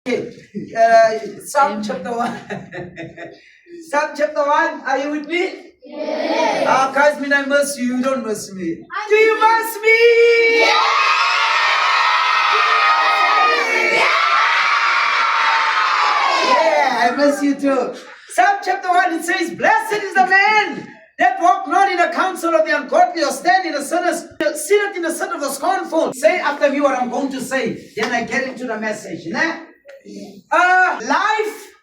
Psalm chapter 1. Psalm chapter 1. Are you with me? Yeah. Guys, I mercy you. You don't mercy me. Do you mercy me? Yeah. Yeah, I miss you too. Psalm chapter 1, it says, Blessed is the man that walk not in the counsel of the ungodly, or stand in the sinners, sitteth in the seat of the scornful. Say after me what I'm going to say. Then I get into the message. Life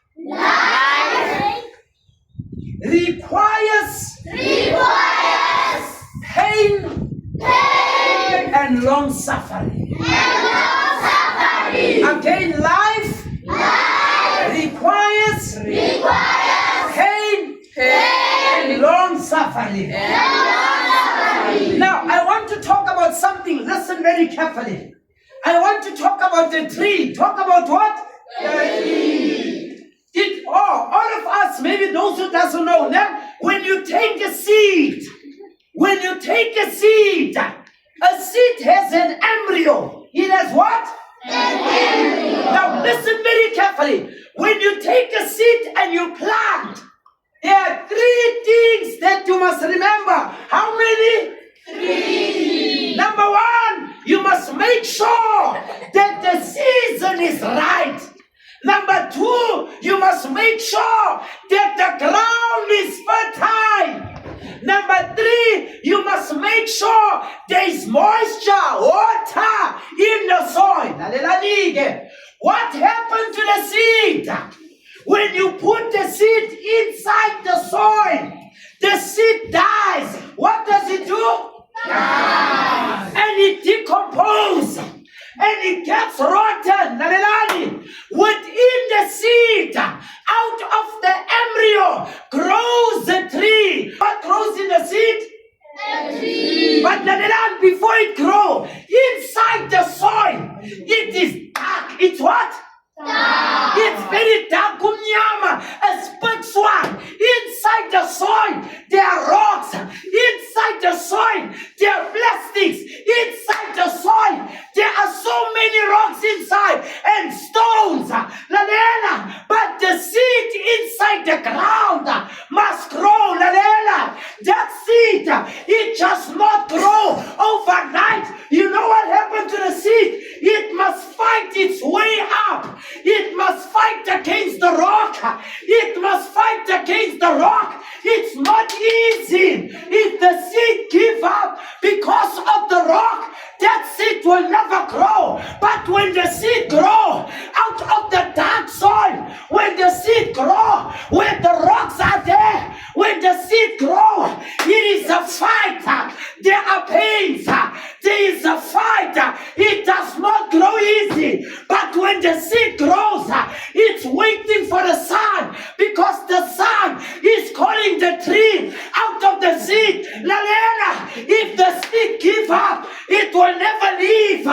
requires pain and long suffering. Again, life requires pain and long suffering. Now, I want to talk about something. Listen very carefully. I want to talk about the tree. Talk about what? The tree. All of us, maybe those who doesn't know, now, when you take a seed, a seed has an embryo. It has what? An embryo. Now listen very carefully. When you take a seed and you plant, there are three things that you must remember. How many? 3. Number 1, you must make sure that the season is right. Number 2, you must make sure that the ground is fertile. Number 3, you must make sure there is moisture, water in the soil. What happened to the seed? When you put the seed inside the soil, the seed dies. What does it do? Dies. And it decomposes. And it gets rotten. Within the seed, out of the embryo, grows the tree. What grows in the seed? A tree. But before it grows, inside the soil, it is dark. It's what? Dark. It's very dark, a split swan. Inside the soil, there are rocks. Inside the soil, there are plastics. Inside the soil, there are so many rocks inside and stones. But the seed inside the ground must grow. That seed, it just not grow overnight. You know what happened to the seed? It must fight its way up. It must fight against the rock. It must fight against the rock. It's not easy. If the seed give up because of the rock, that seed will never grow. But when the seed grow out of the dark soil, when the seed grow where the rocks are there, when the seed grow, it is a fight. There are pains. There is a fight. It does not grow easy. But when the seed grows, it's waiting for the sun, because the sun is calling the tree out of the seed. If the seed give up, it will never leave.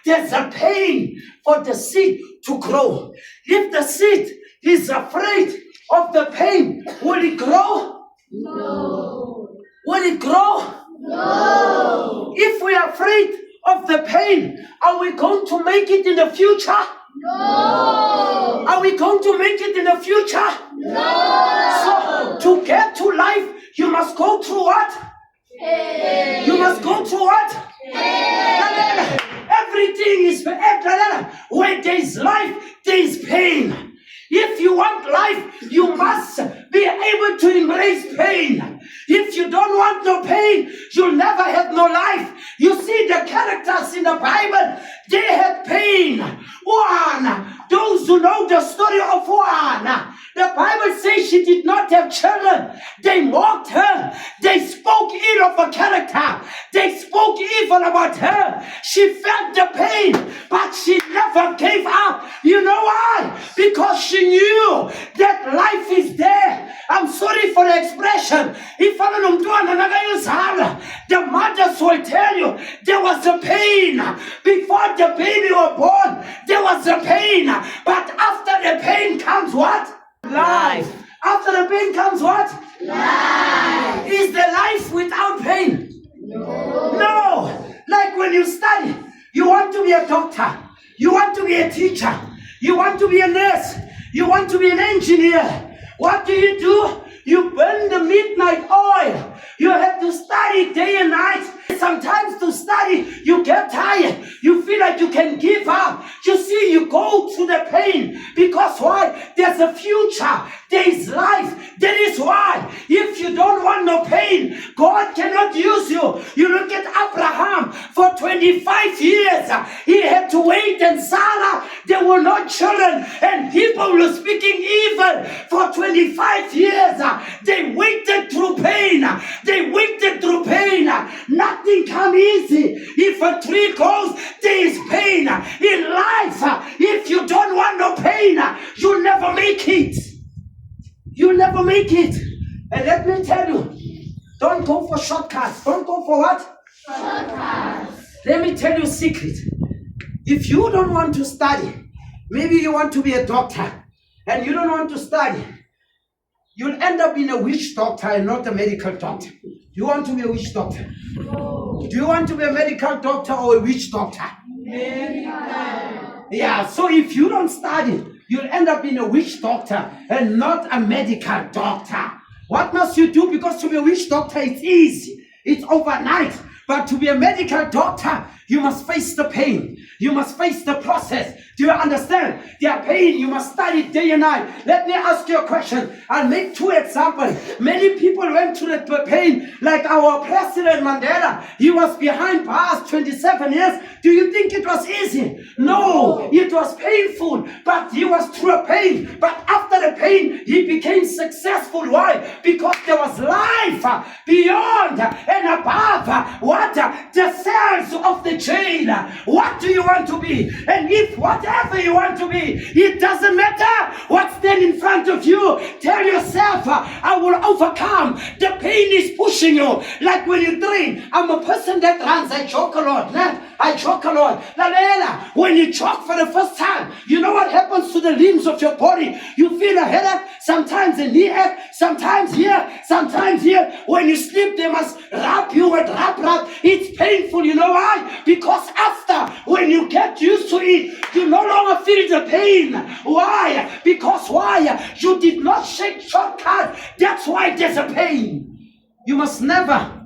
There's a pain for the seed to grow. If the seed is afraid of the pain, will it grow? No. Will it grow? No. If we are afraid of the pain, are we going to make it in the future? No. Are we going to make it in the future? No. So, to get to life, you must go through what? Pain. You must go through what? Pain. Everything is where there is life, there is pain. If you want life, you must be able to embrace pain. If you don't want no pain, you'll never have no life. You see the characters in the Bible, they had pain. One, those who know the story of one, the Bible says she did not have children. They mocked her. They spoke ill of her character. They spoke evil about her. She felt the pain, but she never gave up. You know why? Because she knew that life is there. I'm sorry for the expression. If the mothers will tell you there was a pain before the baby was born. There was a pain, but after the pain comes what? Life. After the pain comes what? Life. Is the life without pain? No. Like when you study, you want to be a doctor, you want to be a teacher, You want to be a nurse. You want to be an engineer. What do? You burn the midnight oil. You have to study day and night. Sometimes to study, you get tired. You feel like you can give up. You see, you go through the pain. Because why? There's a future. There is life. That is why, if you don't want no pain, God cannot use you. You look at Abraham. For 25 years, he had to wait, and Sarah, there were no children, and people were speaking evil for 25 years. They waited through pain. They waited through pain. Nothing comes easy. If a tree grows, there is pain. In life, if you don't want no pain, you'll never make it. You'll never make it. And let me tell you, don't go for shortcuts. Don't go for what? Shortcuts. Let me tell you a secret. If you don't want to study, maybe you want to be a doctor, and you don't want to study, you'll end up being a witch doctor and not a medical doctor. You want to be a witch doctor? No. Do you want to be a medical doctor or a witch doctor? Medical. Yeah, so if you don't study, you'll end up being a witch doctor and not a medical doctor. What must you do? Because to be a witch doctor, it's easy. It's overnight. But to be a medical doctor, you must face the pain. You must face the process. Do you understand? Their pain, you must study day and night. Let me ask you a question. I'll make two examples. Many people went through the pain, like our President Mandela. He was behind bars 27 years. Do you think it was easy? No, it was painful, but he was through a pain. But after the pain, he became successful. Why? Because there was life beyond and above what? The cells of the jail. What do you want to be? And if whatever you want to be, it doesn't matter what's there in front of you. Tell yourself, I will overcome. The pain is pushing you. Like when you train, I'm a person that runs. I choke a lot. I choke a lot. When you choke for the first time, you know what happens to the limbs of your body? You feel a headache, sometimes a knee ache, sometimes here, sometimes here. When you sleep, they must wrap you with wrap. It's painful. You know why? Because after, when you get used to it, you no longer feel the pain. Why? Because why? You did not shake shortcut. That's why there's a pain. You must never,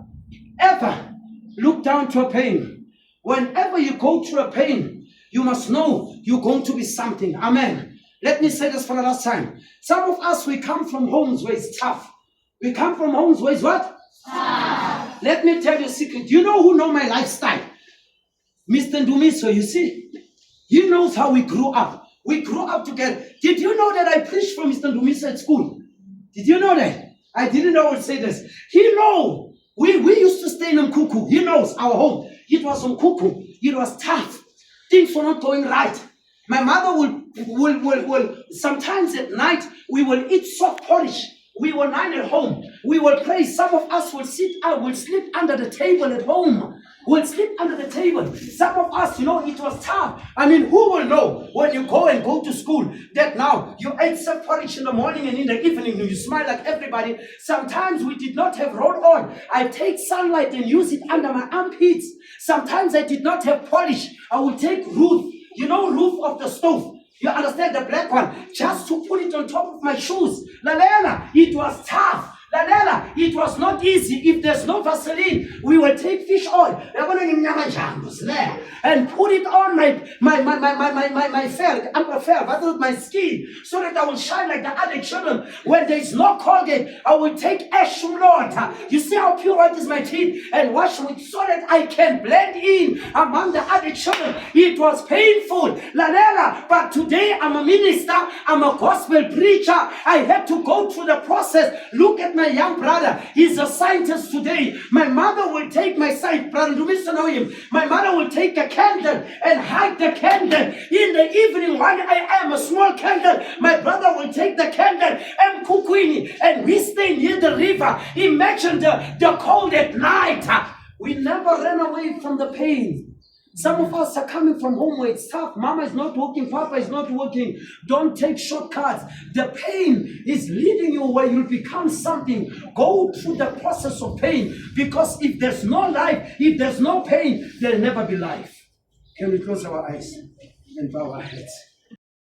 ever look down to a pain. Whenever you go through a pain, you must know you're going to be something. Amen. Let me say this for the last time. Some of us, we come from homes where it's tough. We come from homes where it's what? Tough. Let me tell you a secret. You know who know my lifestyle? Mr. Ndumiso, you see? He knows how we grew up. We grew up together. Did you know that I preached for Mr. Ndumiso at school? Did you know that? I didn't know I would say this. He knows. We used to stay in Mkuku. He knows our home. It was Mkuku. It was tough. Things were not going right. My mother will sometimes at night, we will eat soft porridge. We will dine at home. We will pray. Some of us will sleep under the table at home. We'll sleep under the table. Some of us, it was tough. I mean, who will know when you go to school that now you ate soft porridge in the morning and in the evening you smile like everybody. Sometimes we did not have roll on. I take sunlight and use it under my armpits. Sometimes I did not have polish. I will take roof. Roof of the stove. You understand, the black one, just to put it on top of my shoes. Lalela, it was tough. Lalela, it was not easy. If there's no Vaseline, we will take fish oil and put it on my fur, my skin, so that I will shine like the other children. When there is no Colgate, I will take ash from Lord. You see how pure white is my teeth, and wash with so that I can blend in among the other children. It was painful, Lalela, but today I'm a minister, I'm a gospel preacher. I had to go through the process. Look at my young brother, he's a scientist today. My mother will take my science brother, do you know him? My mother will take a candle and hide the candle in the evening while I am a small candle. My brother will take the candle and Kukwini, and we stay near the river. Imagine the cold at night. We never ran away from the pain. Some of us are coming from home where it's tough. Mama is not working, Papa is not working. Don't take shortcuts. The pain is leading you where you'll become something. Go through the process of pain, because if there's no life, if there's no pain, there'll never be life. Can we close our eyes and bow our heads?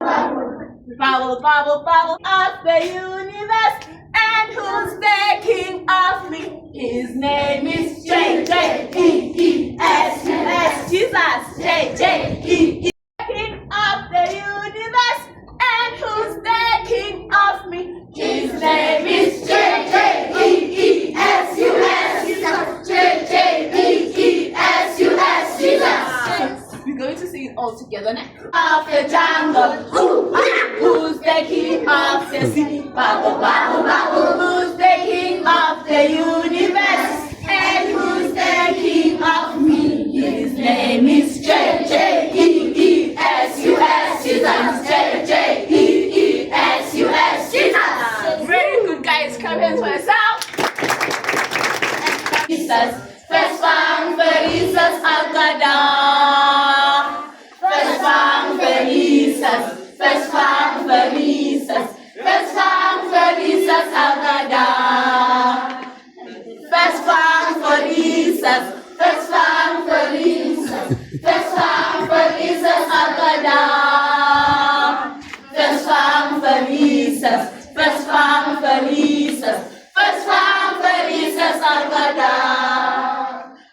Bubble, bubble, bubble of the universe. And who's the king of me? His name is J-J-E-E-S-U-S. Jesus. J-J-E-E. King of the universe. And who's the king of me? His name is J-J-E-E-S-U-S. Jesus. J-J-E-E-S-U-S. Jesus. We're going to sing it all together now. Of the jungle, who's the king of the sea? Bubble, bubble, bubble. Who's the king of the universe? And who's the king of me? His name is J-J-E-E-S-U-S. Jesus. J-J-E-E-S-U-S. Jesus. Very good, guys. Clap hands for yourself. Jesus. First one for Jesus, Agada. First one for Jesus. First one for Jesus. First one for Jesus, Agada. First one for Jesus. First one for Jesus. First one for Jesus, Agada. First one for Jesus. First one for Jesus. First one for Jesus, Agada.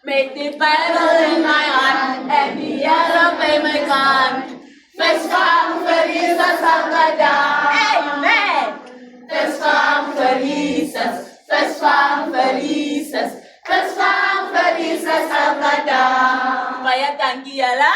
Make the Bible in my hand and the yellow in my gun. First one for Jesus, Agada. Amen. First one for Jesus. First one for Jesus. First one for Jesus, Agada. Bayat kan kiala.